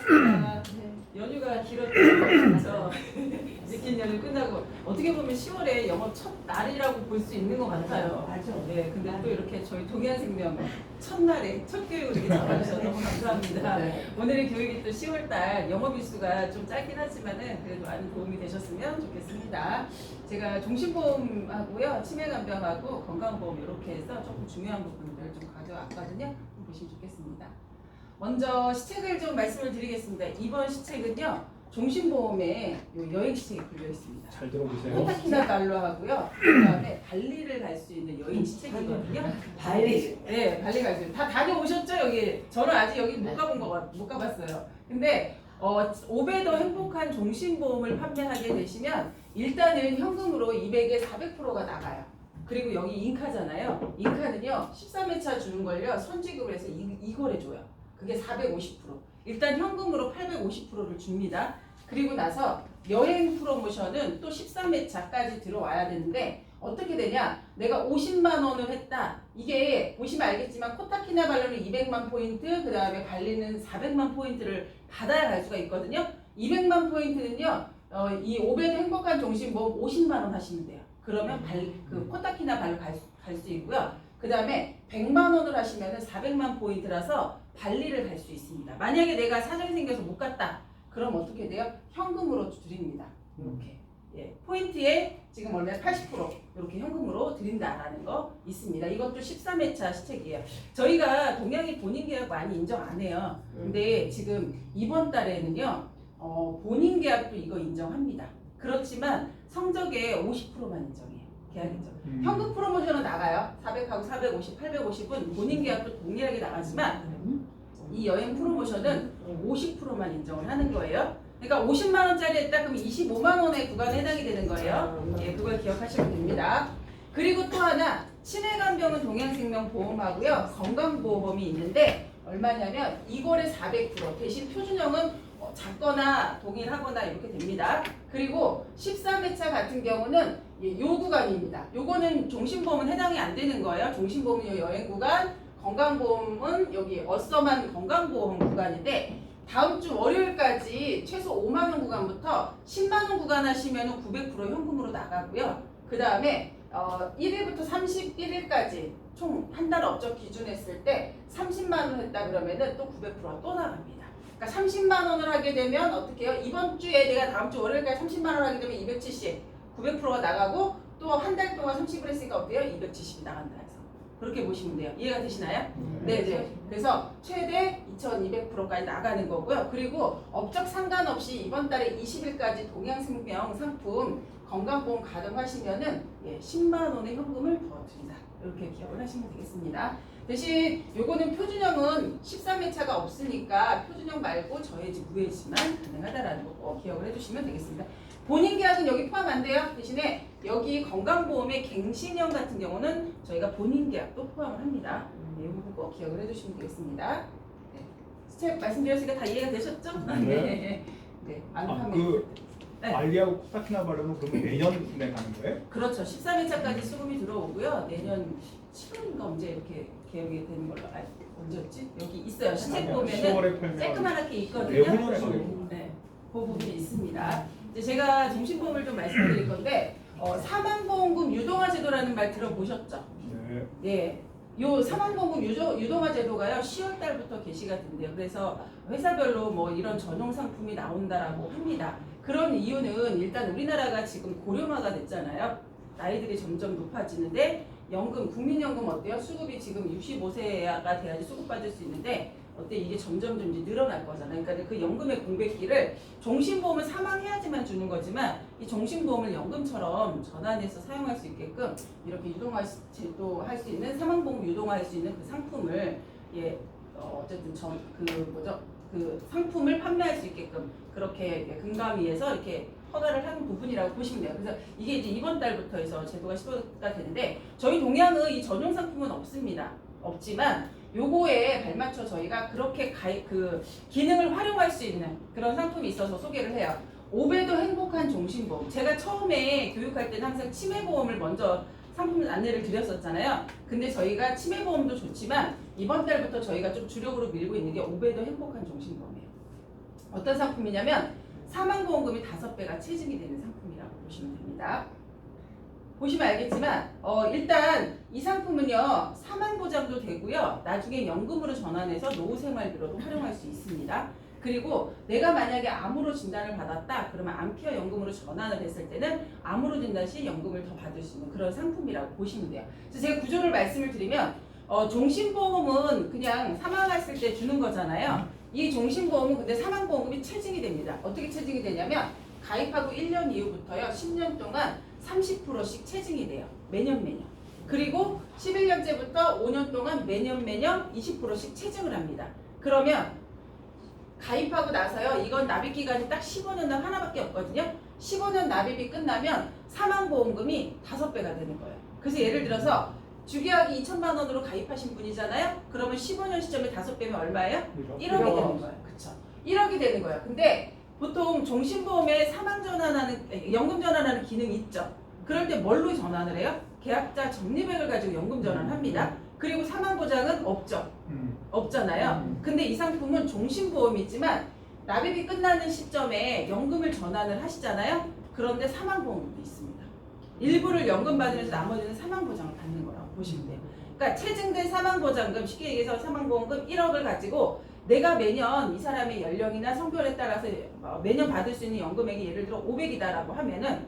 반갑습니다. 연휴가 길었죠. 그래서 이제 긴 연휴 끝나고 어떻게 보면 10월에 영업 첫 날이라고 볼 수 있는 것 같아요. 맞아. 네, 근데 또 이렇게 저희 동해안생명 첫날에 첫 교육을 이렇게 잡아주셔서 너무 감사합니다. 네. 오늘의 교육이 또 10월달 영업일수가 좀 짧긴 하지만은 그래도 많은 도움이 되셨으면 좋겠습니다. 제가 종신보험하고요, 치매간병하고 건강보험 이렇게 해서 조금 중요한 부분들 좀 가져왔거든요. 한번 보시면 좋겠습니다. 먼저 시책을 좀 말씀을 드리겠습니다. 이번 시책은요, 종신보험에 여행 시책이 걸려 있습니다. 잘 들어보세요. 코타키나발루 하고요. 그다음에 발리를 갈 수 있는 여행 시책이거든요. 발리. 네, 발리 갈 수 있는. 다 다녀오셨죠 여기? 저는 아직 여기 못 가봤어요. 근데 오베더 행복한 종신보험을 판매하게 되시면 일단은 현금으로 200에 400%가 나가요. 그리고 여기 인카잖아요. 인카는요 13회차 주는 걸요 선지급으로 해서 이거래 줘요. 그게 450%. 일단 현금으로 850%를 줍니다. 그리고 나서 여행 프로모션은 또 13회차까지 들어와야 되는데 어떻게 되냐? 내가 50만 원을 했다. 이게 보시면 알겠지만 코타키나발루는 200만 포인트, 그 다음에 발리는 400만 포인트를 받아야 갈 수가 있거든요. 200만 포인트는요, 이 오베드 행복한 종신보험 50만 원 하시면 돼요. 그러면 코타키나발루 갈 수 있고요. 그 다음에 100만 원을 하시면 400만 포인트라서 발리를 갈 수 있습니다. 만약에 내가 사정이 생겨서 못 갔다. 그럼 어떻게 돼요? 현금으로 드립니다. 이렇게. 예, 포인트에 지금 얼마 80% 이렇게 현금으로 드린다라는 거 있습니다. 이것도 13회차 시책이에요. 저희가 동양이 본인 계약 많이 인정 안 해요. 근데 지금 이번 달에는요, 본인 계약도 이거 인정합니다. 그렇지만 성적의 50%만 인정해요. 계약 인정. 현금 프로모션은 나가요. 400하고 450, 850은 본인 계약도 동일하게 나가지만 이 여행 프로모션은 50%만 인정을 하는 거예요. 그러니까 50만 원짜리 했다 그러면 25만 원의 구간에 해당이 되는 거예요. 예, 그걸 기억하시면 됩니다. 그리고 또 하나 치매간병은 동양생명보험하고요 건강보험이 있는데 얼마냐면 2월에 400% 대신 표준형은 작거나 동일하거나 이렇게 됩니다. 그리고 13회차 같은 경우는 요 구간입니다. 요거는 종신보험은 해당이 안 되는 거예요. 종신보험은 여행 구간, 건강보험은 여기 어썸한 건강보험 구간인데 다음 주 월요일까지 최소 5만 원 구간부터 10만 원 구간 하시면 900% 현금으로 나가고요. 그 다음에 1일부터 31일까지 총 한 달 업적 기준 했을 때 30만 원 했다 그러면은 또 900%또 나갑니다. 그러니까 30만 원을 하게 되면 어떻게 해요? 이번 주에 내가 다음 주 월요일까지 30만 원 하게 되면 270, 900%가 나가고 또 한 달 동안 30을 했으니까 어때요? 270이 나간다 해서. 그렇게 보시면 돼요. 이해가 되시나요? 네. 그래서 최대 2200%까지 나가는 거고요. 그리고 업적 상관없이 이번 달에 20일까지 동양생명 상품 건강보험 가동하시면은 10만 원의 현금을 더 드린다. 이렇게 기억을 하시면 되겠습니다. 대신 요거는 표준형은 13회차가 없으니까 표준형 말고 저해지 무해지만 가능하다라는 거 꼭 기억을 해주시면 되겠습니다. 본인 계약은 여기 포함 안 돼요. 대신에 여기 건강보험의 갱신형 같은 경우는 저희가 본인 계약도 포함을 합니다. 이 부분 꼭 기억을 해주시면 되겠습니다. 네. 스텝 말씀드렸으니까 다 이해가 되셨죠? 네. 네. 네. 발리하고 코타키나발루는 그러면 내년에 가는 거예요? 그렇죠. 13회차까지 수금이 들어오고요. 내년 7월인가 언제 이렇게 계약이 되는 걸로 언제였지? 여기 있어요. 시책 보면은 쬐끄만하게 있거든요. 네, 그 부분이 있습니다. 이제 제가 종신보험을 좀 말씀드릴 건데 사망보험금 유동화 제도라는 말 들어보셨죠? 네. 네. 요 사망보험금 유동화 제도가요 10월 달부터 개시가 된대요. 그래서 회사별로 뭐 이런 전용 상품이 나온다라고 합니다. 그런 이유는 일단 우리나라가 지금 고령화가 됐잖아요. 나이들이 점점 높아지는데 연금, 국민연금 어때요? 수급이 지금 65세가 돼야지 수급받을 수 있는데 어때 이게 점점 이제 늘어날 거잖아요. 그러니까 그 연금의 공백기를 종신보험은 사망해야지만 주는 거지만 이 종신보험을 연금처럼 전환해서 사용할 수 있게끔 이렇게 유동화 제도 할 수 있는 사망보험 유동화할 수 있는 그 상품을 어쨌든 그 상품을 판매할 수 있게끔 그렇게 금감위에서 이렇게 허가를 하는 부분이라고 보시면 돼요. 그래서 이게 이제 이번 달부터 해서 제도가 시도가 되는데 저희 동양은 이 전용 상품은 없습니다. 없지만 요거에 발맞춰 저희가 그렇게 그 기능을 활용할 수 있는 그런 상품이 있어서 소개를 해요. 오베더 행복한 종신보험. 제가 처음에 교육할 때는 항상 치매보험을 먼저 상품 안내를 드렸었잖아요. 근데 저희가 치매보험도 좋지만 이번 달부터 저희가 좀 주력으로 밀고 있는 게 오베더 행복한 종신보험이에요. 어떤 상품이냐면 사망보험금이 5배가 체증이 되는 상품이라고 보시면 됩니다. 보시면 알겠지만 일단 이 상품은요 사망보장도 되고요 나중에 연금으로 전환해서 노후생활비로도 활용할 수 있습니다. 그리고 내가 만약에 암으로 진단을 받았다 그러면 암케어 연금으로 전환을 했을 때는 암으로 진단 시 연금을 더 받을 수 있는 그런 상품이라고 보시면 돼요. 그래서 제가 구조를 말씀을 드리면 종신보험은 그냥 사망했을 때 주는 거잖아요. 이 종신보험은 근데 사망보험금이 체증이 됩니다. 어떻게 체증이 되냐면 가입하고 1년 이후부터요 10년 동안 30%씩 체증이 돼요. 매년. 그리고 11년째부터 5년 동안 매년 20%씩 체증을 합니다. 그러면 가입하고 나서요. 이건 납입기간이 딱 15년 단 하나밖에 없거든요. 15년 납입이 끝나면 사망보험금이 5배가 되는 거예요. 그래서 예를 들어서 주계약이 2천만 원으로 가입하신 분이잖아요. 그러면 15년 시점에 5배면 얼마예요? 1억이 되는 거예요. 그쵸? 1억이 되는 거예요. 근데 보통 종신보험에 연금 전환하는 기능이 있죠. 그럴 때 뭘로 전환을 해요? 계약자 적립액을 가지고 연금 전환합니다. 그리고 사망보장은 없죠. 없잖아요. 근데 이 상품은 종신보험이지만 납입이 끝나는 시점에 연금을 전환을 하시잖아요. 그런데 사망보험도 있습니다. 일부를 연금 받으면서 나머지는 사망보장을 받는 거라고 보시면 돼요. 그러니까 체증된 사망보장금, 쉽게 얘기해서 사망보험금 1억을 가지고 내가 매년 이 사람의 연령이나 성별에 따라서 매년 받을 수 있는 연금액이 예를 들어 500이다라고 하면은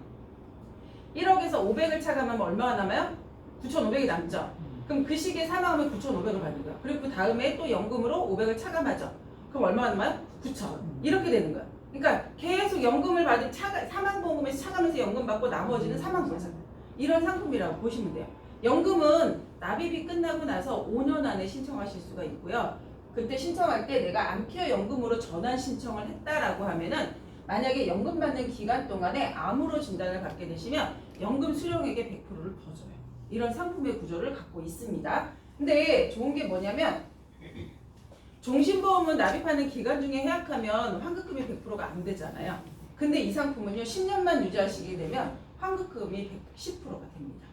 1억에서 500을 차감하면 얼마가 남아요? 9,500이 남죠. 그럼 그 시기에 사망하면 9,500을 받는 거야. 그리고 그 다음에 또 연금으로 500을 차감하죠. 그럼 얼마가 남아요? 9,000. 이렇게 되는 거야. 그러니까 계속 연금을 받은 사망보험금에서 차감해서 연금 받고 나머지는 사망보장. 이런 상품이라고 보시면 돼요. 연금은 납입이 끝나고 나서 5년 안에 신청하실 수가 있고요. 그때 신청할 때 내가 암케어 연금으로 전환 신청을 했다라고 하면은 만약에 연금 받는 기간 동안에 암으로 진단을 받게 되시면 연금 수령액의 100%를 더 줘요. 이런 상품의 구조를 갖고 있습니다. 근데 좋은 게 뭐냐면 종신보험은 납입하는 기간 중에 해약하면 환급금이 100%가 안 되잖아요. 근데 이 상품은요 10년만 유지하시게 되면 환급금이 110%가 됩니다.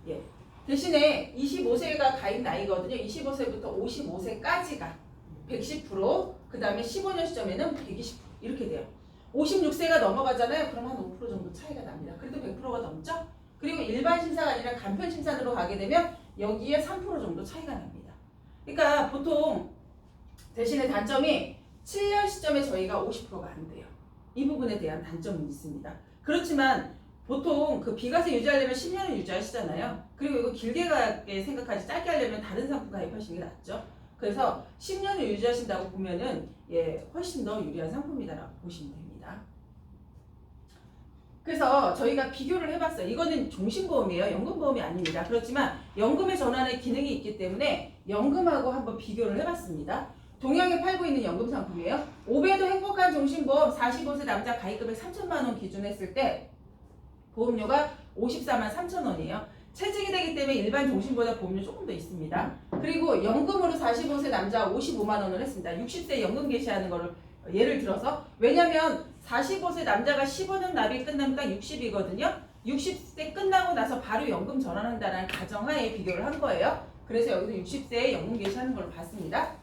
예. 대신에 25세가 가입 나이거든요. 25세부터 55세까지가 110%, 그 다음에 15년 시점에는 120% 이렇게 돼요. 56세가 넘어가잖아요. 그럼 한 5% 정도 차이가 납니다. 그래도 100%가 넘죠? 그리고 일반 심사가 아니라 간편 심사로 가게 되면 여기에 3% 정도 차이가 납니다. 그러니까 보통 대신에 단점이 7년 시점에 저희가 50%가 안 돼요. 이 부분에 대한 단점은 있습니다. 그렇지만 보통 그 비과세 유지하려면 10년을 유지하시잖아요. 그리고 이거 길게 가게 생각하지 짧게 하려면 다른 상품 가입하시는 게 낫죠. 그래서 10년을 유지하신다고 보면은 훨씬 더 유리한 상품이다라고 보시면 됩니다. 그래서 저희가 비교를 해봤어요. 이거는 종신보험이에요. 연금보험이 아닙니다. 그렇지만 연금의 전환의 기능이 있기 때문에 연금하고 한번 비교를 해봤습니다. 동양에 팔고 있는 연금 상품이에요. 5배도 행복한 종신보험 45세 남자 가입금액 3천만 원 기준 했을 때 보험료가 54만 3천 원이에요. 체증이 되기 때문에 일반 종신보다 보험료 조금 더 있습니다. 그리고 연금으로 45세 남자 55만 원을 했습니다. 60세 연금 개시하는 거를 예를 들어서 왜냐면 45세 남자가 15년 납입 끝나면 딱 60이거든요. 60세 끝나고 나서 바로 연금 전환한다는 가정하에 비교를 한 거예요. 그래서 여기서 60세에 연금 개시하는 걸로 봤습니다.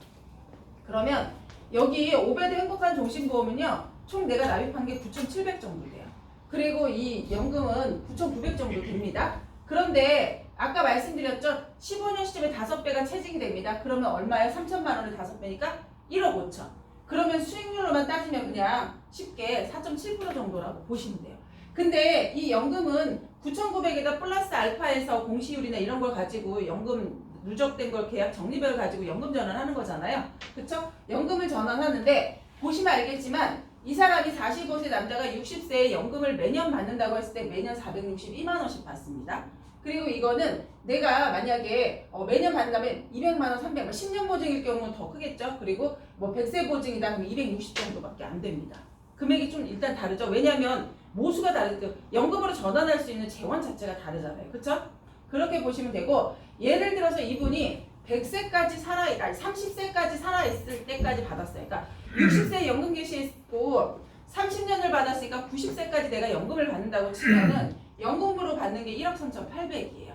그러면 여기 5배도 행복한 종신보험은요. 총 내가 납입한 게 9,700 정도 돼요. 그리고 이 연금은 9,900 정도 됩니다. 그런데 아까 말씀드렸죠. 15년 시점에 5배가 체증이 됩니다. 그러면 얼마예요? 3천만 원을 5배니까 1억 5천. 그러면 수익률로만 따지면 그냥 쉽게 4.7% 정도라고 보시면 돼요. 근데 이 연금은 9,900에다 플러스 알파에서 공시율이나 이런 걸 가지고 연금 누적된 걸 계약 적립액을 가지고 연금 전환하는 거잖아요. 그쵸? 연금을 전환하는데 보시면 알겠지만 이 사람이 45세 남자가 60세에 연금을 매년 받는다고 했을 때 매년 462만 원씩 받습니다. 그리고 이거는 내가 만약에 매년 받는다면 200만 원, 300만 원, 10년 보증일 경우는 더 크겠죠. 그리고 뭐 100세 보증이다 그러면 260 정도밖에 안 됩니다. 금액이 좀 일단 다르죠. 왜냐하면 모수가 다르죠. 연금으로 전환할 수 있는 재원 자체가 다르잖아요. 그렇죠? 그렇게 보시면 되고 예를 들어서 이분이 100세까지 30세까지 살아있을 때까지 받았어요. 그러니까 60세 연금 개시했고 30년을 받았으니까 90세까지 내가 연금을 받는다고 치면은 연금으로 받는 게 1억 3,800이에요.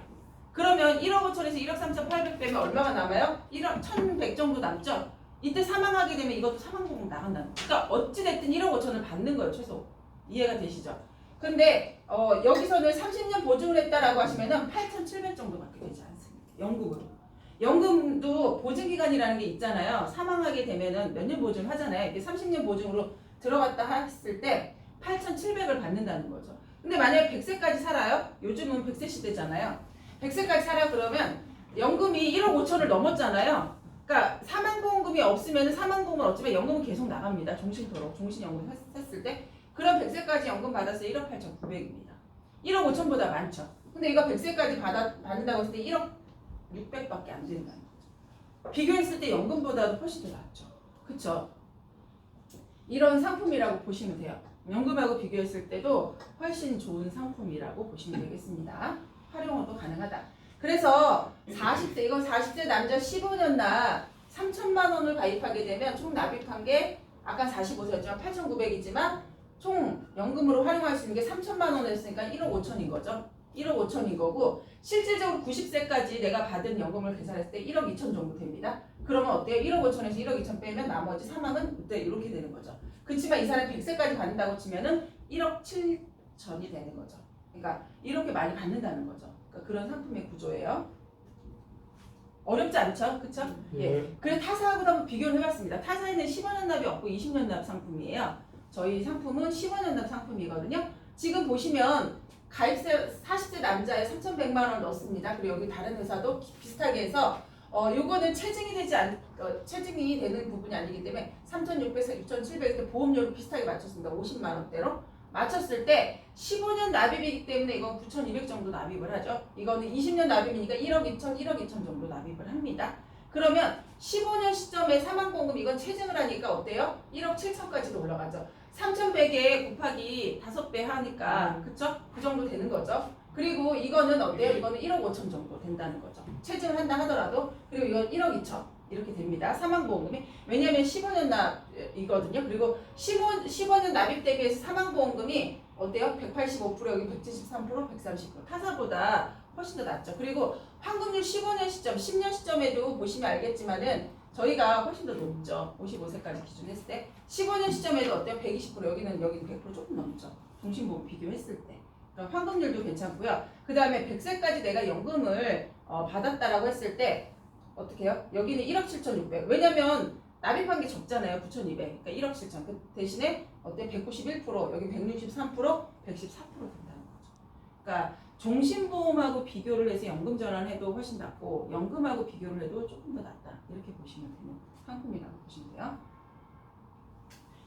그러면 1억 5천에서 1억 3,800 빼면 얼마가 남아요? 1억 1,100 정도 남죠? 이때 사망하게 되면 이것도 사망보험 나간다는 거예요. 그러니까 어찌됐든 1억 5천을 받는 거예요, 최소. 이해가 되시죠? 근데 여기서는 30년 보증을 했다라고 하시면은 8,700 정도밖에 되지 않습니다. 연금으로. 연금도 보증기간이라는 게 있잖아요. 사망하게 되면은 몇 년 보증을 하잖아요. 이게 30년 보증으로 들어갔다 했을 때 8,700을 받는다는 거죠. 근데 만약에 100세까지 살아요? 요즘은 100세 시대잖아요. 100세까지 살아요? 그러면 연금이 1억 5천을 넘었잖아요. 그러니까 사망보험금이 없으면 사망보험은 없지만 연금은 계속 나갑니다. 종신토록, 종신연금 했을 때. 그럼 100세까지 연금 받았을 때 1억 8,900입니다. 1억 5천보다 많죠. 근데 이거 100세까지 받는다고 했을 때 1억 600밖에 안 된다는 거죠. 비교했을 때 연금보다도 훨씬 더 낫죠. 그쵸? 이런 상품이라고 보시면 돼요. 연금하고 비교했을 때도 훨씬 좋은 상품이라고 보시면 되겠습니다. 활용도 가능하다. 그래서 40세, 이건 40세 남자 15년 납 3천만 원을 가입하게 되면 총 납입한 게 아까 45세였지만 8,900이지만 총 연금으로 활용할 수 있는 게 3천만 원이었으니까 1억 5천인 거죠. 1억 5천인 거고 실질적으로 90세까지 내가 받은 연금을 계산했을 때 1억 2천 정도 됩니다. 그러면 어때요? 1억 5천에서 1억 2천 빼면 나머지 사망은 그때 이렇게 되는 거죠. 그렇지만 이 사람이 100세까지 받는다고 치면은 1억 7천이 되는 거죠. 그러니까 이렇게 많이 받는다는 거죠. 그러니까 그런 상품의 구조예요. 어렵지 않죠? 그쵸? 예. 그래서 타사하고도 한번 비교를 해봤습니다. 타사에는 15년 납이 없고 20년 납 상품이에요. 저희 상품은 15년 납 상품이거든요. 지금 보시면 가입세 40세 남자에 3,100만 원 넣습니다. 그리고 여기 다른 회사도 비슷하게 해서 요거는 체증이 되는 부분이 아니기 때문에 3,600에서 6,700 보험료를 비슷하게 맞췄습니다. 50만 원대로 맞췄을 때 15년 납입이기 때문에 이건 9,200 정도 납입을 하죠. 이거는 20년 납입이니까 1억 2천, 1억 2천 정도 납입을 합니다. 그러면 15년 시점에 사망보험금 이건 체증을 하니까 어때요? 1억 7천까지도 올라가죠. 3,100에 곱하기 5배 하니까 그쵸? 그 정도 되는 거죠. 그리고 이거는 어때요? 이거는 1억 5천 정도 된다는 거죠. 체증을 한다 하더라도. 그리고 이건 1억 2천 이렇게 됩니다. 사망보험금이. 왜냐하면 15년 납이거든요. 그리고 15년 납입 대비해서 사망보험금이 어때요? 185% 여기 173%, 130% 타사보다 훨씬 더 낮죠. 그리고 환급률 15년 시점, 10년 시점에도 보시면 알겠지만은 저희가 훨씬 더 높죠. 55세까지 기준했을 때 15년 시점에도 어때요? 120% 여기는 100% 조금 넘죠. 종신보험 비교했을 때. 그럼 환급률도 괜찮고요. 그 다음에 100세까지 내가 연금을 받았다라고 했을 때 어떻게 해요? 여기는 1억 7,600. 왜냐면 납입한 게 적잖아요. 9,200. 그러니까 1억 7천. 그 대신에 어때? 191%, 여기 163%, 114% 된다는 거죠. 그러니까 종신보험하고 비교를 해서 연금 전환해도 훨씬 낫고 연금하고 비교를 해도 조금 더 낫다. 이렇게 보시면 되는 상품이라고 보시면 돼요.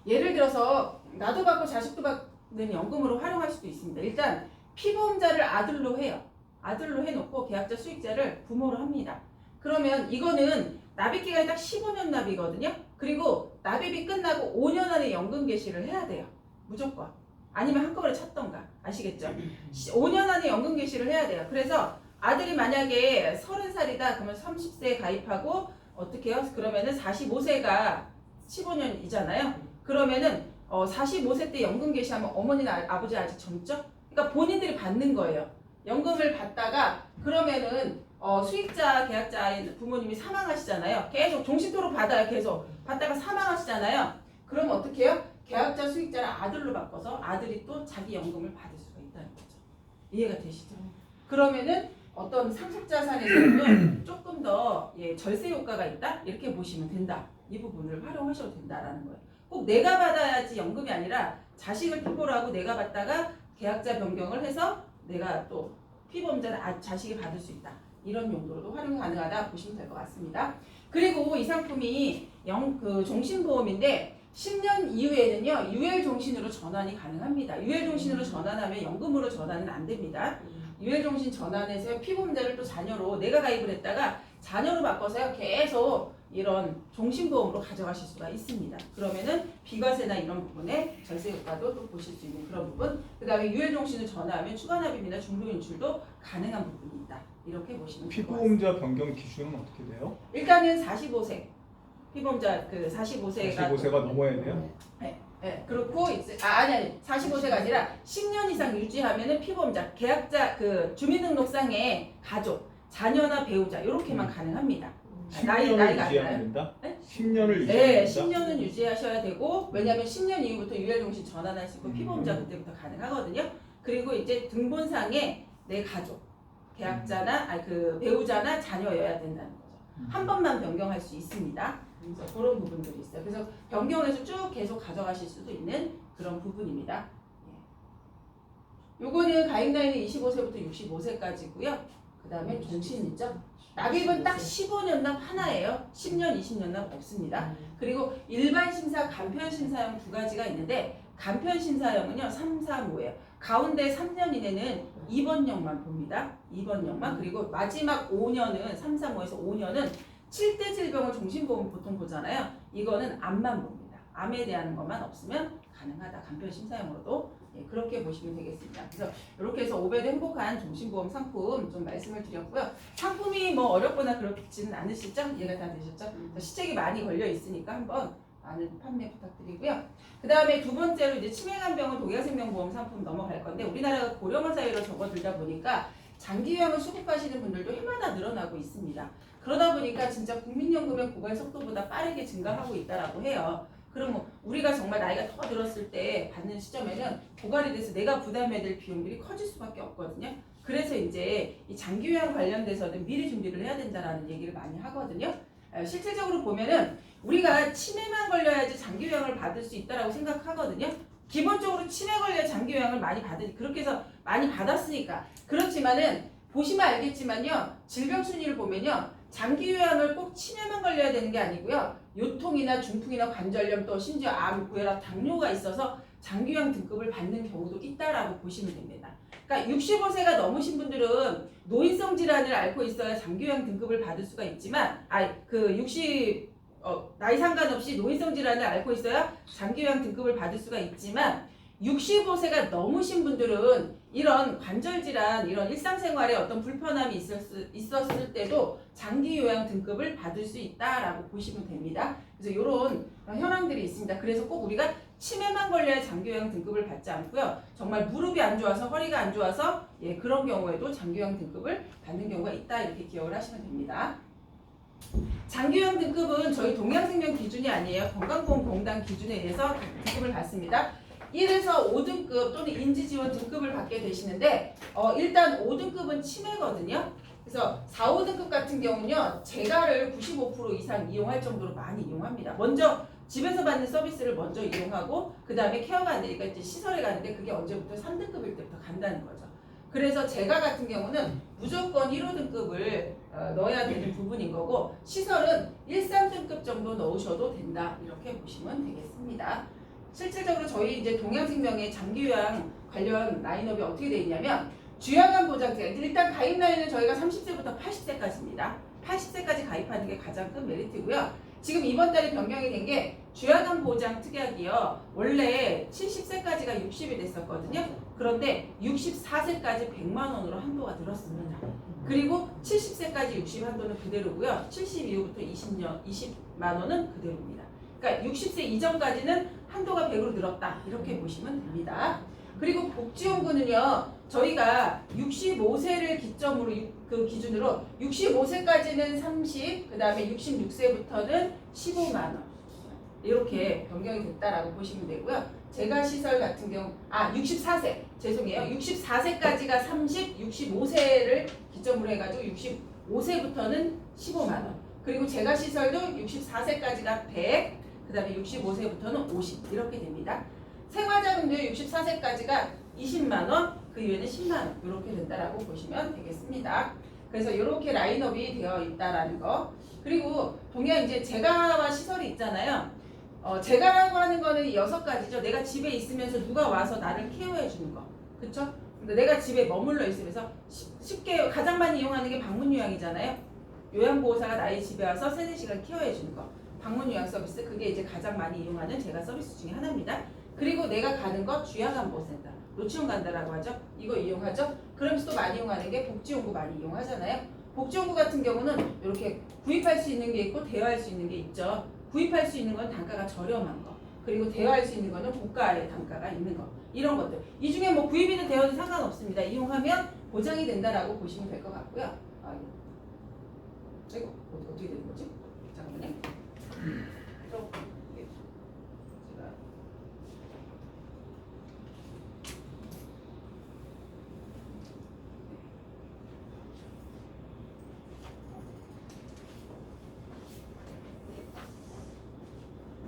예를 들어서 나도 받고 자식도 받는 연금으로 활용할 수도 있습니다. 일단 피보험자를 아들로 해요. 아들로 해놓고 계약자 수익자를 부모로 합니다. 그러면 이거는 납입 기간이 딱 15년 납이거든요. 그리고 납입이 끝나고 5년 안에 연금 개시를 해야 돼요. 무조건. 아니면 한꺼번에 찾던가. 아시겠죠? 5년 안에 연금 개시를 해야 돼요. 그래서 아들이 만약에 30살이다 그러면 30세에 가입하고 어떻게 해요? 그러면은 45세가 15년이잖아요. 그러면은 45세 때 연금 개시하면 어머니나 아버지 아직 젊죠? 그러니까 본인들이 받는 거예요. 연금을 받다가 그러면은 수익자 계약자인 부모님이 사망하시잖아요. 계속 종신토록 받아요. 계속 받다가 사망하시잖아요. 그럼 어떻게 해요? 계약자 수익자를 아들로 바꿔서 아들이 또 자기 연금을 받을 수가 있다는 거죠. 이해가 되시죠? 그러면은 어떤 상속자산에서는 조금 더 절세 효과가 있다? 이렇게 보시면 된다. 이 부분을 활용하셔도 된다라는 거예요. 꼭 내가 받아야지 연금이 아니라 자식을 피보로 하고 내가 받다가 계약자 변경을 해서 내가 또 피보험자 자식이 받을 수 있다. 이런 용도로도 활용 가능하다 보시면 될 것 같습니다. 그리고 이 상품이 종신보험인데 10년 이후에는요 유혈종신으로 전환이 가능합니다. 유혈종신으로 전환하면 연금으로 전환은 안 됩니다. 유혈종신 전환해서 피보험자를 또 자녀로 내가 가입을 했다가 자녀로 바꿔서요 계속 이런 종신보험으로 가져가실 수가 있습니다. 그러면은 비과세나 이런 부분에 절세 효과도 또 보실 수 있는 그런 부분. 그 다음에 유혈종신을 전환하면 추가납입이나 중도인출도 가능한 부분이 있다. 이렇게 보시면 될 것 같습니다. 피보험자 변경 기준은 어떻게 돼요? 일단은 45세. 피보험자 45세가 넘어야 돼요? 네, 그렇고 이제 아니 45세가 아니라 10년 이상 유지하면은 피보험자, 계약자 주민등록상의 가족, 자녀나 배우자 이렇게만 가능합니다. 나이가 10년을 안 유지하면 나요? 된다? 네? 10년을 유지하면 네, 된다? 10년은 유지하셔야 되고 왜냐하면 10년 이후부터 유혈종신 전환할 수 있고 음. 피보험자 그때부터 가능하거든요. 그리고 이제 등본상에 내 가족, 계약자나 아니 그 배우자나 자녀여야 된다는 거죠. 한 번만 변경할 수 있습니다. 그래서 그런 부분들이 있어요. 그래서 변경해서 쭉 계속 가져가실 수도 있는 그런 부분입니다. 요거는 가입 나이는 25세부터 65세까지고요. 그 다음에 종신 있죠. 낙입은 딱 15년납 하나예요. 10년, 20년납 없습니다. 그리고 일반 심사, 간편 심사형 두 가지가 있는데 간편 심사형은요 3, 4, 5예요. 가운데 3년 이내는 2번형만 봅니다. 2번형만. 그리고 마지막 5년은 3, 4, 5에서 5년은 7대 질병을 종신보험 보통 보잖아요. 이거는 암만 봅니다. 암에 대한 것만 없으면 가능하다. 간편 심사형으로도 그렇게 보시면 되겠습니다. 그래서 이렇게 해서 5배도 행복한 종신보험 상품 좀 말씀을 드렸고요. 상품이 뭐 어렵거나 그렇지는 않으시죠? 이해가 다 되셨죠? 시책이 많이 걸려 있으니까 한번 많은 판매 부탁드리고요. 그 다음에 두 번째로 이제 치매간병은 독약생명보험 상품 넘어갈 건데 우리나라가 고령화 사회로 접어들다 보니까 장기요양을 수급하시는 분들도 해마다 늘어나고 있습니다. 그러다 보니까 진짜 국민연금의 고갈 속도보다 빠르게 증가하고 있다라고 해요. 그러면 우리가 정말 나이가 더 들었을 때 받는 시점에는 고갈이 돼서 내가 부담해야 될 비용들이 커질 수밖에 없거든요. 그래서 이제 이 장기요양 관련돼서는 미리 준비를 해야 된다라는 얘기를 많이 하거든요. 실질적으로 보면은 우리가 치매만 걸려야지 장기요양을 받을 수 있다라고 생각하거든요. 기본적으로 치매 걸려 장기요양을 많이 그렇게 해서 많이 받았으니까. 그렇지만은 보시면 알겠지만요. 질병 순위를 보면요. 장기요양을 꼭 치매만 걸려야 되는 게 아니고요. 요통이나 중풍이나 관절염 또 심지어 암, 고혈압, 당뇨가 있어서 장기요양 등급을 받는 경우도 있다라고 보시면 됩니다. 그러니까 65세가 넘으신 분들은 노인성 질환을 앓고 있어야 장기요양 등급을 받을 수가 있지만 나이 상관없이 노인성 질환을 앓고 있어야 장기요양 등급을 받을 수가 있지만 65세가 넘으신 분들은 이런 관절 질환, 이런 일상생활에 어떤 불편함이 있었을 때도 장기요양 등급을 받을 수 있다라고 보시면 됩니다. 그래서 이런 현황들이 있습니다. 그래서 꼭 우리가 치매만 걸려야 장기요양 등급을 받지 않고요. 정말 무릎이 안 좋아서 허리가 안 좋아서 그런 경우에도 장기요양 등급을 받는 경우가 있다 이렇게 기억을 하시면 됩니다. 장기요양 등급은 저희 동양생명 기준이 아니에요. 건강보험공단 기준에 의해서 등급을 받습니다. 1에서 5등급 또는 인지지원 등급을 받게 되시는데 일단 5등급은 치매거든요. 그래서 4, 5등급 같은 경우는요. 재가를 95% 이상 이용할 정도로 많이 이용합니다. 먼저 집에서 받는 서비스를 먼저 이용하고 그 다음에 케어가 안 되니까 이제 시설에 가는데 그게 언제부터 3등급일 때부터 간다는 거죠. 그래서 재가 같은 경우는 무조건 1, 5등급을 넣어야 되는 부분인 거고 시설은 1, 3등급 정도 넣으셔도 된다. 이렇게 보시면 되겠습니다. 실질적으로 저희 이제 동양생명의 장기요양 관련 라인업이 어떻게 되어 있냐면 주야간 보장제 일단 가입 나이는 저희가 30세부터 80세까지입니다. 80세까지 가입하는 게 가장 큰 메리트고요. 지금 이번 달에 변경이 된 게 주야간 보장 특약이요. 원래 70세까지가 60이 됐었거든요. 그런데 64세까지 100만 원으로 한도가 늘었습니다. 그리고 70세까지 60 한도는 그대로고요. 70 이후부터 20만 원은 그대로입니다. 그러니까 60세 이전까지는 한도가 100으로 늘었다. 이렇게 보시면 됩니다. 그리고 복지연구는요. 저희가 65세를 기점으로 기준으로 65세까지는 30, 그 다음에 66세부터는 15만 원. 이렇게 변경이 됐다라고 보시면 되고요. 재가시설 같은 경우 64세 죄송해요. 64세까지가 30, 65세를 기점으로 해가지고 65세부터는 15만 원. 그리고 재가시설도 64세까지가 100, 그 다음에 65세부터는 50 이렇게 됩니다. 생활자금도 64세까지가 20만 원, 그 이후에는 10만 원 이렇게 된다라고 보시면 되겠습니다. 그래서 이렇게 라인업이 되어 있다라는 거. 그리고 동양 이제 재가와 시설이 있잖아요. 재가라고 하는 거는 6가지죠. 내가 집에 있으면서 누가 와서 나를 케어해 주는 거. 그쵸? 근데 내가 집에 머물러 있으면서 쉽게 가장 많이 이용하는 게 방문요양이잖아요. 요양보호사가 나의 집에 와서 3-4시간 케어해 주는 거. 방문요양 서비스, 그게 이제 가장 많이 이용하는 재가 서비스 중에 하나입니다. 그리고 내가 가는 거 주야간보호센터, 노치원 간다라고 하죠. 이거 이용하죠. 그러면서 또 많이 이용하는 게 복지연구 많이 이용하잖아요. 복지연구 같은 경우는 이렇게 구입할 수 있는 게 있고 대여할 수 있는 게 있죠. 구입할 수 있는 건 단가가 저렴한 거, 그리고 대여할 수 있는 거는 고가의 단가가 있는 거, 이런 것들. 이 중에 뭐 구입이든 대여든 상관없습니다. 이용하면 보장이 된다라고 보시면 될 것 같고요. 이거 어떻게 되는 거지? 잠깐만요. 좀 이게 제가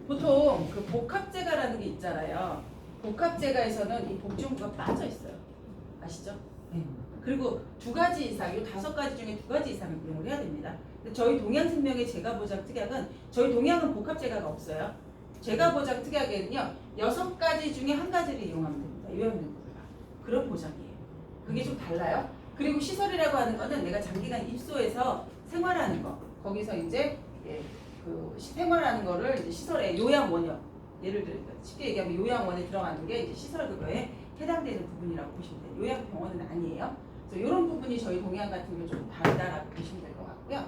보통 그 복합재가라는 게 있잖아요. 복합재가에서는 이 복지용구가 빠져 있어요. 아시죠? 네. 그리고 두 가지 이상, 이 5가지 중에 2가지 이상을 이용을 해야 됩니다. 근데 저희 동양생명의 재가보장 특약은 저희 동양은 복합재가가 없어요. 재가보장 특약에는요 6가지 중에 1가지를 이용하면 됩니다. 요양병구가 그런 보장이에요. 그게 좀 달라요. 그리고 시설이라고 하는 거는 내가 장기간 입소해서 생활하는 거, 거기서 이제 그 생활하는 거를 이제 시설에 요양원이요. 예를 들어 쉽게 얘기하면 요양원에 들어가는 게 이제 시설 그거에 해당되는 부분이라고 보시면 돼요. 요양병원은 아니에요. 그래서 이런 부분이 저희 동양 같은 경우 좀 다르다라고 보시면 될 것 같고요.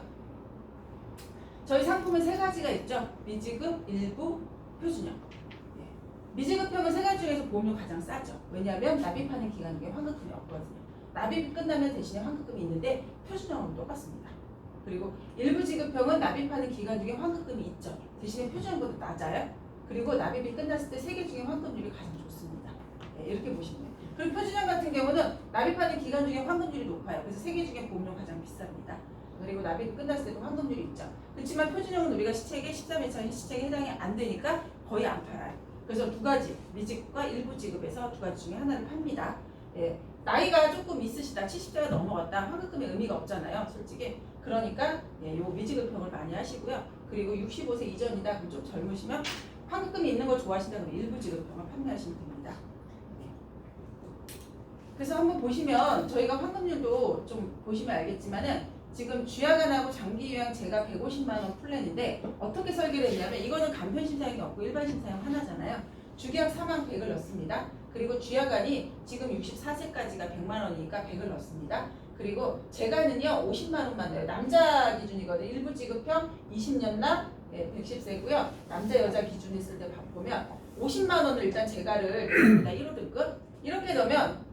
저희 상품은 3가지가 있죠. 미지급, 일부, 표준형. 미지급형은 3가지 중에서 보험료 가장 싸죠. 왜냐하면 납입하는 기간 중에 환급금이 없거든요. 납입이 끝나면 대신에 환급금이 있는데 표준형은 똑같습니다. 그리고 일부 지급형은 납입하는 기간 중에 환급금이 있죠. 대신에 표준형보다 낮아요. 그리고 납입이 끝났을 때 3개 중에 환급률이 가장 좋습니다. 이렇게 보시면 돼요. 그리고 표준형 같은 경우는 납입하는 기간 중에 환급률이 높아요. 그래서 3개 중에 보험료 가장 비쌉니다. 그리고 납입이 끝났을 때도 환급률이 있죠. 그렇지만 표준형은 우리가 시책에 13회차 시책에 해당이 안 되니까 거의 안 팔아요. 그래서 2가지, 미지급과 일부 지급에서 2가지 중에 하나를 팝니다. 나이가 조금 있으시다, 70세가 넘어갔다, 환급금의 의미가 없잖아요, 솔직히. 그러니까 요 미지급형을 많이 하시고요. 그리고 65세 이전이다, 그럼 좀 젊으시면 환급금이 있는 걸 좋아하신다 그러면 일부 지급형을 판매하시면 됩니다. 그래서 한번 보시면 저희가 환급률도 좀 보시면 알겠지만은 지금 주야간하고 장기요양 제가 150만 원 플랜인데 어떻게 설계를 했냐면 이거는 간편 심사형이 없고 일반 심사형 하나잖아요. 주계약 4만 100을 넣습니다. 그리고 주야간이 지금 64세까지가 100만 원이니까 100을 넣습니다. 그리고 제가는요 50만 원만 넣어요. 남자 기준이거든요. 일부 지급형 20년 납 110세고요. 남자 여자 기준 있을 때 보면 50만 원을 일단 제가를 냅니다. 1호 등급 이렇게 넣으면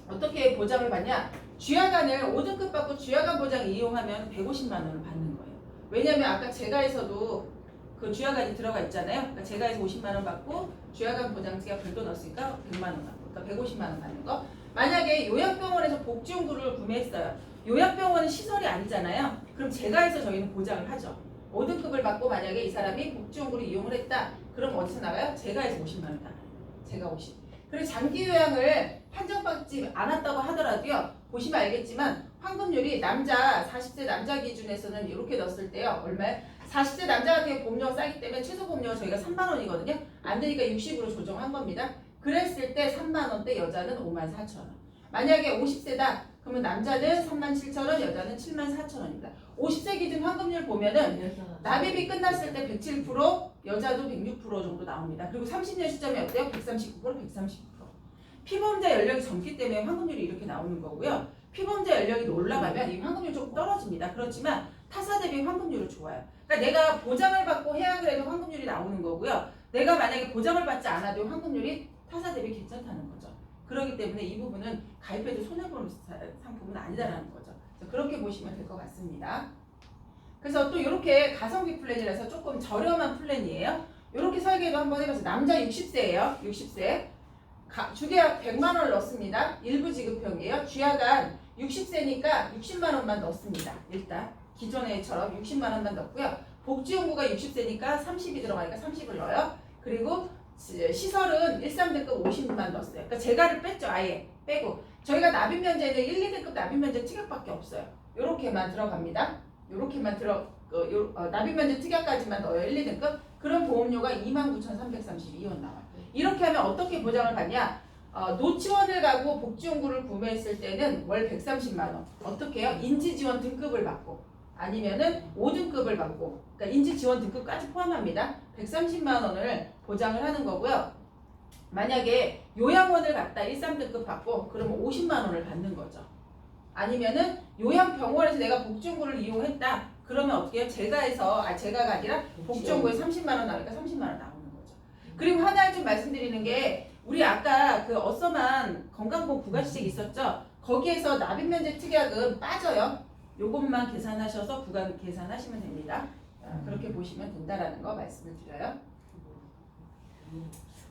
어떻게 보장을 받냐? 주야간을 5등급 받고 주야간 보장 이용하면 150만 원을 받는 거예요. 왜냐하면 아까 제가에서도 그 주야간이 들어가 있잖아요. 그러니까 제가에서 50만 원 받고 주야간 보장제가 별도 넣었으니까 100만 원 받고, 그러니까 150만 원 받는 거. 만약에 요양병원에서 복지용구를 구매했어요. 요양병원은 시설이 아니잖아요. 그럼 제가에서 저희는 보장을 하죠. 5등급을 받고 만약에 이 사람이 복지용구를 이용을 했다. 그럼 어디서 나가요? 제가에서 50만 원 나가요. 제가 50. 그리고 장기 요양을 판정받지 않았다고 하더라도요. 보시면 알겠지만 환급률이 남자 40세 남자 기준에서는 이렇게 넣었을 때요. 얼마예요? 40세 남자 같은 경우 보험료가 싸기 때문에 최소 보험료가 저희가 3만 원이거든요. 안 되니까 60으로 조정한 겁니다. 그랬을 때 3만 원대 여자는 5만 4천 원. 만약에 50세다. 그러면 남자는 3만 7천 원, 여자는 7만 4천 원입니다. 50세 기준 환급률 보면은 납입이 끝났을 때 107%, 여자도 106% 정도 나옵니다. 그리고 30년 시점이 어때요? 139%, 130%. 피보험자 연령이 젊기 때문에 환급률이 이렇게 나오는 거고요. 피보험자 연령이 올라가면 이 환급률이 조금 떨어집니다. 그렇지만 타사 대비 환급률은 좋아요. 그러니까 내가 보장을 받고 해약을 해도 환급률이 나오는 거고요. 내가 만약에 보장을 받지 않아도 환급률이 타사 대비 괜찮다는 거죠. 그렇기 때문에 이 부분은 가입해도 손해보는 상품은 아니다라는 거죠. 그래서 그렇게 보시면 될 것 같습니다. 그래서 또 이렇게 가성비 플랜이라서 조금 저렴한 플랜이에요. 이렇게 설계도 한번 해봤어요. 남자 60세예요. 60세. 주계약 100만 원을 넣습니다. 일부 지급형이에요. 주야간 60세니까 60만 원만 넣습니다. 일단 기존에처럼 60만 원만 넣고요. 복지용구가 60세니까 30이 들어가니까 30을 넣어요. 그리고 시설은 1, 3등급 50만 넣었어요. 그러니까 제가를 뺐죠. 아예 빼고 저희가 납입면제는 1, 2등급 납입면제 특약밖에 없어요. 요렇게만 들어갑니다. 요렇게만 납입면제 특약까지만 넣어요. 1, 2등급. 그럼 보험료가 29,332원 나와요. 이렇게 하면 어떻게 보장을 받냐? 노치원을 가고 복지용구를 구매했을 때는 월 130만 원. 어떻게 해요? 인지지원 등급을 받고 아니면은 5등급을 받고, 그러니까 인지지원 등급까지 포함합니다. 130만 원을 보장을 하는 거고요. 만약에 요양원을 갔다 1, 3등급 받고 그러면 50만 원을 받는 거죠. 아니면은 요양병원에서 내가 복지용구를 이용했다. 그러면 어떻게 해요? 제가가 아니라 복지용구에 30만 원 나오니까 30만 원 나오는 거죠. 그리고 하나 좀 말씀드리는 게 우리 아까 그 어서만 건강보험 부가지책 있었죠? 거기에서 납입면제 특약은 빠져요. 요것만 계산하셔서 구간 계산하시면 됩니다. 그렇게 보시면 된다라는 거 말씀을 드려요.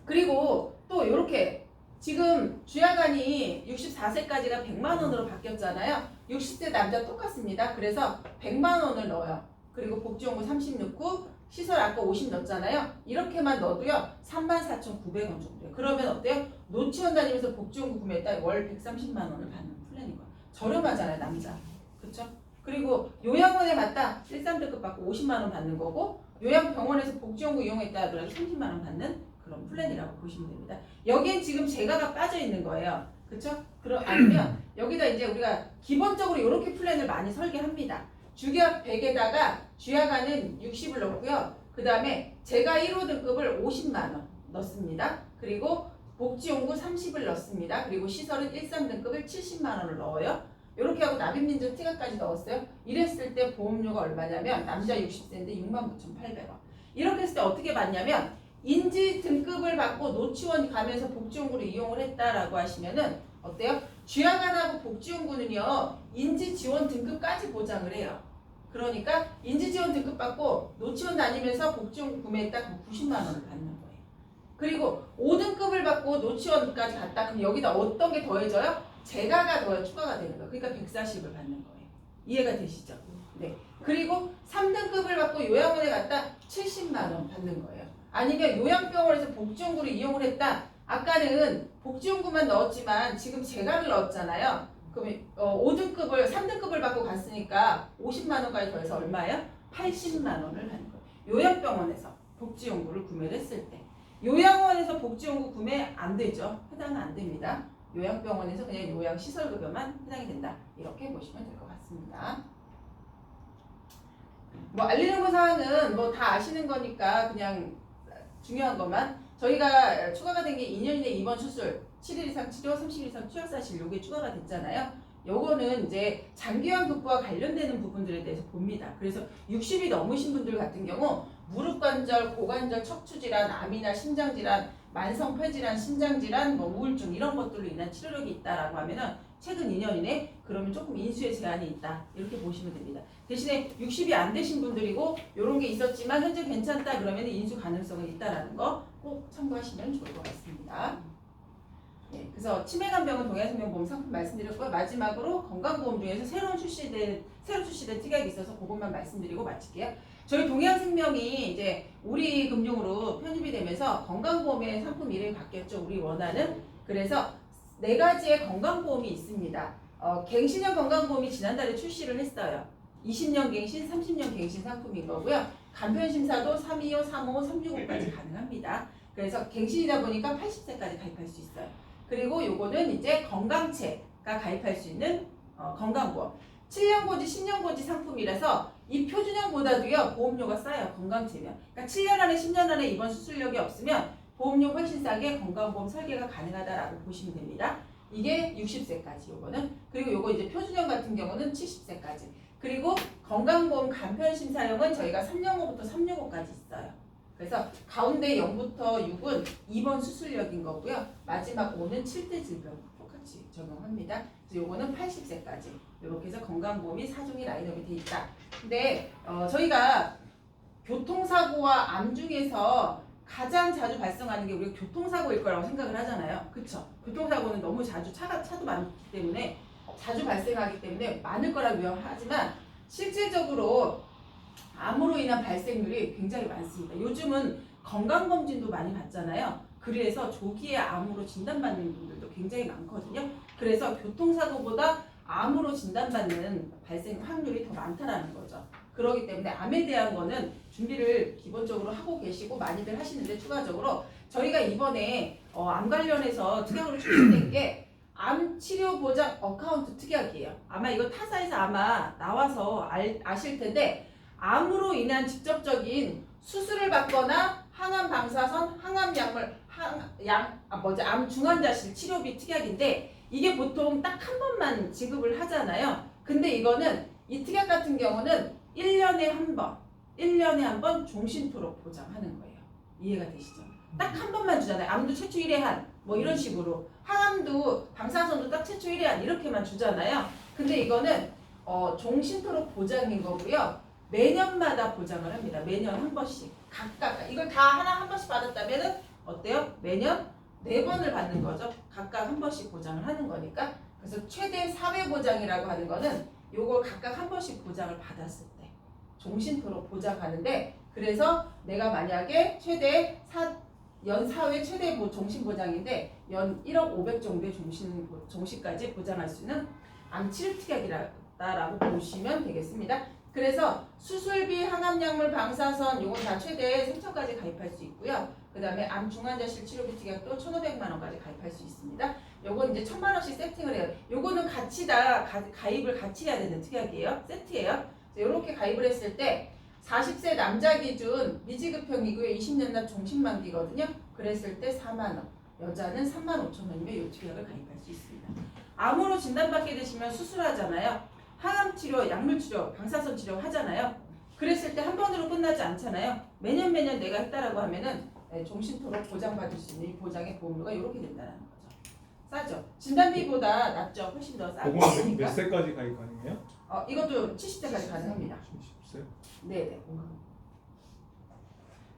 그리고 또 이렇게 지금 주야간이 64세까지가 100만 원으로 바뀌었잖아요. 60세 남자 똑같습니다. 그래서 100만 원을 넣어요. 그리고 복지연구 36구, 시설 아까 50 넣었잖아요. 이렇게만 넣어도요. 34,900원 정도예요. 그러면 어때요? 노치원 다니면서 복지연구 구매했다 월 130만 원을 받는 플랜인 거예요. 저렴하잖아요, 남자. 그렇죠? 그리고 요양원에 갔다 13등급 받고 50만 원 받는 거고, 요양병원에서 복지연구 이용했다 하더라도 30만 원 받는 그런 플랜이라고 보시면 됩니다. 여기엔 지금 재가가 빠져 있는 거예요. 그렇죠? 아니면 여기다 이제 우리가 기본적으로 이렇게 플랜을 많이 설계합니다. 주기약 100에다가 주야간은 60을 넣고요. 그 다음에 제가 1호 등급을 50만 원 넣습니다. 그리고 복지용구 30을 넣습니다. 그리고 시설은 13등급을 70만 원을 넣어요. 이렇게 하고 납입민족 티가까지 넣었어요. 이랬을 때 보험료가 얼마냐면 남자 60세인데 69,800원. 이렇게 했을 때 어떻게 받냐면 인지 등급을 받고 노치원 가면서 복지용구를 이용을 했다라고 하시면은 어때요? 주야간하고 복지용구는요 인지 지원 등급까지 보장을 해요. 그러니까 인지 지원 등급 받고 노치원 다니면서 복지용구 구매했다 그럼 90만 원을 받는 거예요. 그리고 5등급을 받고 노치원까지 갔다 그럼 여기다 어떤 게 더해져요? 재가가 더 추가가 되는 거예요. 그러니까 140을 받는 거예요. 이해가 되시죠? 네. 그리고 3등급을 받고 요양원에 갔다 70만 원 받는 거예요. 아니면 요양병원에서 복지용구를 이용을 했다. 아까는 복지용구만 넣었지만 지금 재가를 넣었잖아요. 그럼 5등급을 3등급을 받고 갔으니까 50만 원까지 더해서 얼마예요? 80만 원을 하는 거예요. 요양병원에서 복지용구를 구매를 했을 때. 요양원에서 복지용구 구매 안 되죠. 해당은 안 됩니다. 요양병원에서 그냥 요양시설급여만 해당이 된다. 이렇게 보시면 될 것 같습니다. 뭐 알리는 거 사항은 뭐 다 아시는 거니까 그냥 중요한 것만 저희가 추가가 된 게 2년 이내 입원 수술 7일 이상 치료 30일 이상 투약사실 요게 추가가 됐잖아요. 요거는 이제 장기요양 극부와 관련되는 부분들에 대해서 봅니다. 그래서 60이 넘으신 분들 같은 경우 무릎관절, 고관절, 척추질환, 암이나 심장질환, 만성폐질환, 심장질환, 뭐 우울증 이런 것들로 인한 치료력이 있다라고 하면은 최근 2년 이내 그러면 조금 인수에 제한이 있다 이렇게 보시면 됩니다. 대신에 60이 안 되신 분들이고 이런 게 있었지만 현재 괜찮다 그러면 인수 가능성은 있다라는 거 꼭 참고하시면 좋을 것 같습니다. 네, 그래서 치매간병은 동해생명보험 상품 말씀드렸고요. 마지막으로 건강보험 중에서 새로 출시된 특약이 있어서 그것만 말씀드리고 마칠게요. 저희 동해생명이 이제 우리금융으로 편입이 되면서 건강보험의 상품 이름이 바뀌었죠. 우리 원하는. 그래서 4가지의 건강보험이 있습니다. 갱신형 건강보험이 지난달에 출시를 했어요. 20년 갱신, 30년 갱신 상품인 거고요. 간편심사도 325, 355, 365까지 가능합니다. 그래서 갱신이다 보니까 80세까지 가입할 수 있어요. 그리고 요거는 이제 건강체가 가입할 수 있는 건강보험. 7년 고지, 10년 고지 상품이라서 이 표준형보다도요 보험료가 싸요. 건강체면. 그러니까 7년 안에 10년 안에 입원 수술력이 없으면 보험료 훨씬 싸게 건강보험 설계가 가능하다라고 보시면 됩니다. 이게 60세까지 요거는. 그리고 요거 이제 표준형 같은 경우는 70세까지. 그리고 건강보험 간편심사형은 저희가 305부터 365까지 있어요. 그래서 가운데 0부터 6은 입원 수술력인 거고요. 마지막 5는 7대 질병 똑같이 적용합니다. 그래서 요거는 80세까지 이렇게 해서 건강보험이 4종이 라인업이 돼 있다. 근데 저희가 교통사고와 암 중에서 가장 자주 발생하는 게 우리가 교통사고일 거라고 생각을 하잖아요. 그쵸? 교통사고는 너무 자주 차도 많기 때문에 자주 발생하기 때문에 많을 거라고 위험하지만 실질적으로 암으로 인한 발생률이 굉장히 많습니다. 요즘은 건강검진도 많이 받잖아요. 그래서 조기에 암으로 진단받는 분들도 굉장히 많거든요. 그래서 교통사고보다 암으로 진단받는 발생 확률이 더 많다라는 거죠. 그렇기 때문에 암에 대한 거는 준비를 기본적으로 하고 계시고 많이들 하시는데 추가적으로 저희가 이번에 암 관련해서 특약으로 출시된 게 암 치료 보장 어카운트 특약이에요. 아마 이거 타사에서 아마 나와서 아실 텐데 암으로 인한 직접적인 수술을 받거나 항암 방사선, 항암 약물, 암 중환자실 치료비 특약인데 이게 보통 딱 한 번만 지급을 하잖아요. 근데 이거는 이 특약 같은 경우는 1년에 한 번 종신토록 보장하는 거예요. 이해가 되시죠? 딱 한 번만 주잖아요. 암도 최초 1회한 뭐 이런 식으로 항암도 방사선도 딱 최초 1회한 이렇게만 주잖아요. 근데 이거는 종신토록 보장인 거고요. 매년마다 보장을 합니다. 매년 한 번씩 각각 이걸 다 하나 한 번씩 받았다면은 어때요? 매년 4번을 받는 거죠. 각각 한 번씩 보장을 하는 거니까. 그래서 최대 4회 보장이라고 하는 거는 요걸 각각 한 번씩 보장을 받았을 때 종신토록 보장하는데, 그래서 내가 만약에 연 4회 최대 종신 보장인데 연 1억 500 정도의 종신까지 보장할 수 있는 암치료특약이라고 보시면 되겠습니다. 그래서 수술비, 항암약물, 방사선 요건 다 최대 3천까지 가입할 수 있고요. 그 다음에 암 중환자실 치료비 특약도 1,500만 원까지 가입할 수 있습니다. 요건 이제 1,000만 원씩 세팅을 해요. 요거는 같이 다 가입을 같이 해야 되는 특약이에요. 세트예요. 이렇게 가입을 했을 때 40세 남자 기준 미지급형이고요. 20년 납 종신만기거든요. 그랬을 때 4만 원, 여자는 3만 5천 원이면 이 특약을 가입할 수 있습니다. 암으로 진단받게 되시면 수술하잖아요. 항암치료, 약물치료, 방사선 치료 하잖아요. 그랬을 때 한 번으로 끝나지 않잖아요. 매년 내가 했다라고 하면은 종신토록 보장받을 수 있는 이 보장의 보험료가 이렇게 된다는 거죠. 싸죠? 진단비보다 낫죠? 훨씬 더 싸고. 보험은 몇 세까지 가입 가능해요? 이것도 70세까지 가능합니다. 70세? 네네.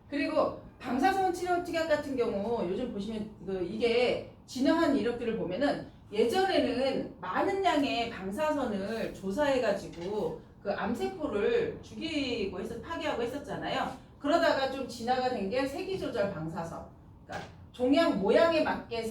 그리고 방사선 치료 특약 같은 경우 요즘 보시면 이게 진화한 이력들을 보면은 예전에는 많은 양의 방사선을 조사해가지고 그 암세포를 죽이고 파괴하고 했었잖아요. 그러다가 좀 진화가 된 게 세기조절 방사선. 그러니까 종양 모양에 맞게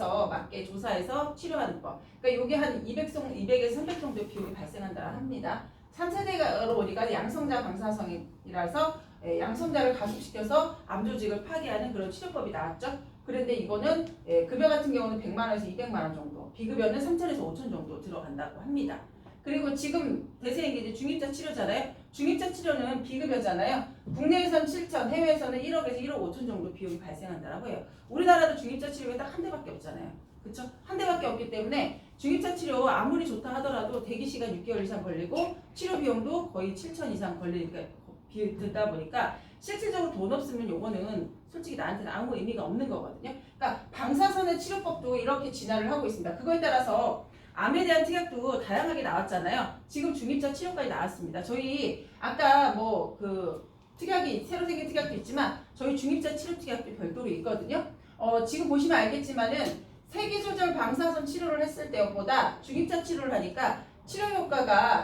조사해서 치료하는 법. 그러니까 이게 한 200에서 300 정도의 비용이 발생한다 합니다. 3세대가 우리가 양성자 방사선이라서 양성자를 가속시켜서 암 조직을 파괴하는 그런 치료법이 나왔죠. 그런데 이거는 급여 같은 경우는 100만 원에서 200만 원 정도, 비급여는 3천에서 5천 정도 들어간다고 합니다. 그리고 지금 대세인 게 이제 중입자 치료잖아요. 중입자 치료는 비급여잖아요. 국내에선 7천, 해외에서는 1억에서 1억 5천 정도 비용이 발생한다고 해요. 우리나라도 중입자 치료가 딱 한 대밖에 없잖아요. 그렇죠? 한 대밖에 없기 때문에 중입자 치료 아무리 좋다 하더라도 대기 시간 6개월 이상 걸리고 치료 비용도 거의 7천 이상 들다 보니까 실질적으로 돈 없으면 요거는 솔직히 나한테는 아무 의미가 없는 거거든요. 그러니까 방사선의 치료법도 이렇게 진화를 하고 있습니다. 그거에 따라서 암에 대한 특약도 다양하게 나왔잖아요. 지금 중입자 치료까지 나왔습니다. 저희 아까 특약이 새로 생긴 특약도 있지만 저희 중입자 치료 특약도 별도로 있거든요. 지금 보시면 알겠지만은 세기조절 방사선 치료를 했을 때보다 중입자 치료를 하니까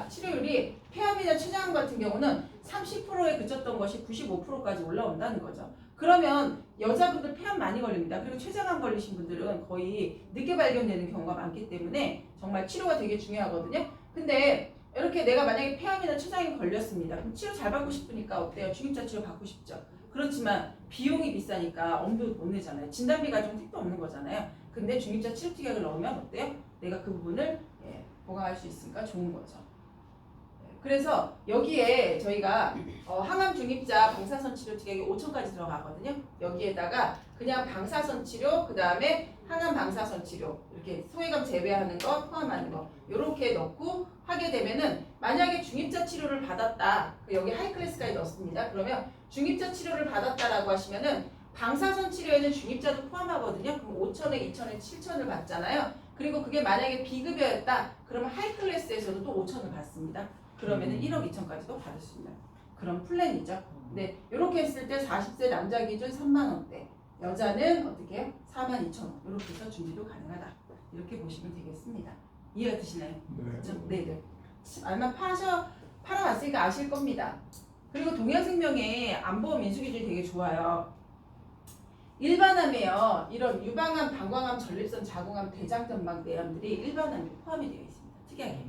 치료율이 폐암이나 췌장암 같은 경우는 30%에 그쳤던 것이 95%까지 올라온다는 거죠. 그러면 여자분들 폐암 많이 걸립니다. 그리고 췌장암 걸리신 분들은 거의 늦게 발견되는 경우가 많기 때문에 정말 치료가 되게 중요하거든요. 근데 이렇게 내가 만약에 폐암이나 췌장암이 걸렸습니다. 그럼 치료 잘 받고 싶으니까 어때요? 중입자 치료 받고 싶죠. 그렇지만 비용이 비싸니까 엄두를 못 내잖아요. 진단비가 좀 택도 없는 거잖아요. 근데 중입자 치료 특약을 넣으면 어때요? 내가 그 부분을 보강할 수 있으니까 좋은 거죠. 그래서 여기에 저희가 항암 중입자 방사선 치료 특약이 5천까지 들어가거든요. 여기에다가 그냥 방사선 치료, 그 다음에 항암 방사선 치료 이렇게 소외감 제외하는 거 포함하는 거 이렇게 넣고 하게 되면은 만약에 중입자 치료를 받았다, 여기 하이클래스까지 넣습니다. 그러면 중입자 치료를 받았다라고 하시면은 방사선 치료에는 중입자도 포함하거든요. 그럼 5천에 2천에 7천을 받잖아요. 그리고 그게 만약에 비급여였다, 그러면 하이클래스에서도 또 5천을 받습니다. 그러면은 1억 2천까지도 받을 수 있는 그런 플랜이죠. 네, 이렇게 했을 때 40세 남자 기준 3만 원대, 여자는 어떻게 해요? 4만 2천 원 이렇게 해서 준비도 가능하다. 이렇게 보시면 되겠습니다. 이해가 되시나요? 네. 그렇죠? 네네. 아마 팔아봤으니까 아실 겁니다. 그리고 동양생명의 암보험 인수기준이 되게 좋아요. 일반암에요. 이런 유방암, 방광암, 전립선, 자궁암, 대장전방 내암들이 일반암에 포함이 되어 있습니다. 특약에.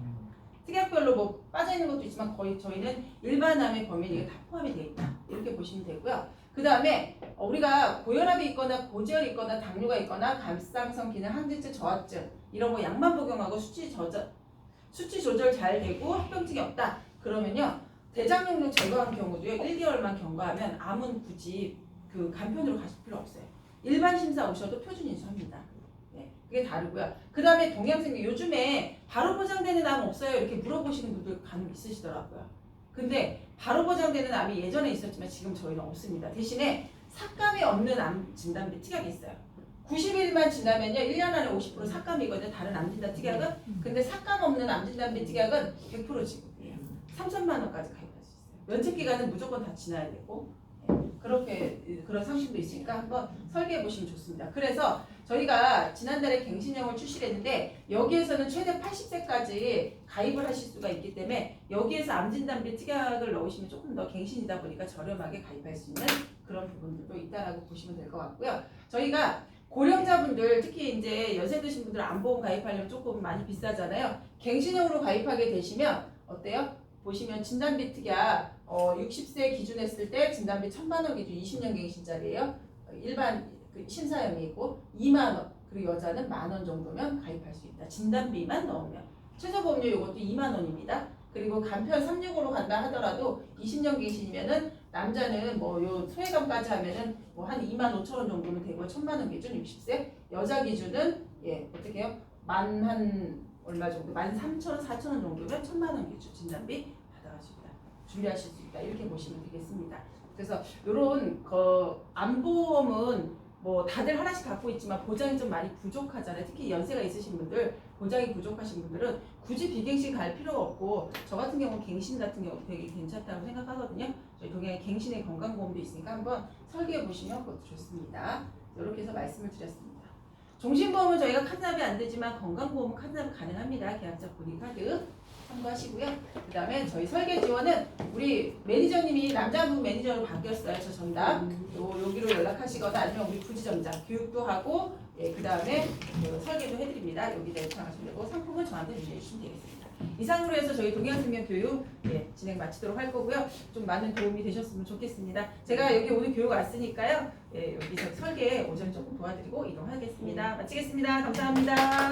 특약별로 빠져있는 것도 있지만 거의 저희는 일반암의 범위에 이게 다 포함이 되어 있다. 이렇게 보시면 되고요. 그 다음에 우리가 고혈압이 있거나 고지혈이 있거나 당뇨가 있거나 갑상선 기능 항진증 저하증 이런 거 약만 복용하고 수치 조절 잘 되고 합병증이 없다. 그러면요. 대장용량 제거한 경우도요. 1개월만 경과하면 암은 굳이 간편으로 가실 필요 없어요. 일반 심사 오셔도 표준 인수합니다. 네, 그게 다르고요. 그 다음에 동양생명 요즘에 바로 보장되는 암 없어요? 이렇게 물어보시는 분들 간혹 있으시더라고요. 근데 바로 보장되는 암이 예전에 있었지만 지금 저희는 없습니다. 대신에 삭감이 없는 암 진단비 특약이 있어요. 90일만 지나면요 1년 안에 50% 삭감이거든요. 다른 암 진단 특약은. 근데 삭감 없는 암 진단비 특약은 100% 지급이에요. 3천만 원까지 가입할 수 있어요. 면책 기간은 무조건 다 지나야 되고 그렇게 그런 상품도 있으니까 한번 설계해 보시면 좋습니다. 그래서 저희가 지난달에 갱신형을 출시를 했는데 여기에서는 최대 80세까지 가입을 하실 수가 있기 때문에 여기에서 암진단비 특약을 넣으시면 조금 더 갱신이다 보니까 저렴하게 가입할 수 있는 그런 부분들도 있다라고 보시면 될 것 같고요. 저희가 고령자분들 특히 이제 연세 드신 분들 암보험 가입하려면 조금 많이 비싸잖아요. 갱신형으로 가입하게 되시면 어때요? 보시면 진단비 특약 60세 기준 했을 때 진단비 1,000만 원 기준 20년 갱신짜리예요. 일반 심사형이고 2만 원 그리고 여자는 10,000원 정도면 가입할 수 있다. 진단비만 넣으면 최저보험료 이것도 2만 원입니다. 그리고 간편 365로 간다 하더라도 20년 갱신이면은 남자는 뭐 요 소외감까지 하면은 뭐 한 25,000원 정도면 되고 1,000만 원 기준 60세 여자 기준은 어떻게 해요? 한 얼마 정도 13,000원 4,000원 정도면 1,000만 원 기준 진단비 받아갈 수 있다. 준비하실 수 있다. 이렇게 보시면 되겠습니다. 그래서 요런 암보험은 뭐 다들 하나씩 갖고 있지만 보장이 좀 많이 부족하잖아요. 특히 연세가 있으신 분들, 보장이 부족하신 분들은 굳이 비갱신 갈 필요가 없고 저 같은 경우는 갱신 같은 경우 되게 괜찮다고 생각하거든요. 저희 동양에 갱신의 건강보험도 있으니까 한번 설계해 보시면 그것도 좋습니다. 이렇게 해서 말씀을 드렸습니다. 종신보험은 저희가 카드납이 안 되지만 건강보험은 카드납 가능합니다. 계약자 본인카드 참고하시고요. 그 다음에 저희 설계 지원은 우리 매니저님이 남자분 매니저로 바뀌었어요. 저 정답. 여기로 연락하시거나 아니면 우리 부지점장 교육도 하고 그 다음에 설계도 해드립니다. 여기다 요청하시면 되고 상품은 저한테 문의해 주시면 되겠습니다. 이상으로 해서 저희 동양생명교육 진행 마치도록 할 거고요. 좀 많은 도움이 되셨으면 좋겠습니다. 제가 여기 오늘 교육 왔으니까요. 여기서 설계 오전 조금 도와드리고 이동하겠습니다. 마치겠습니다. 감사합니다.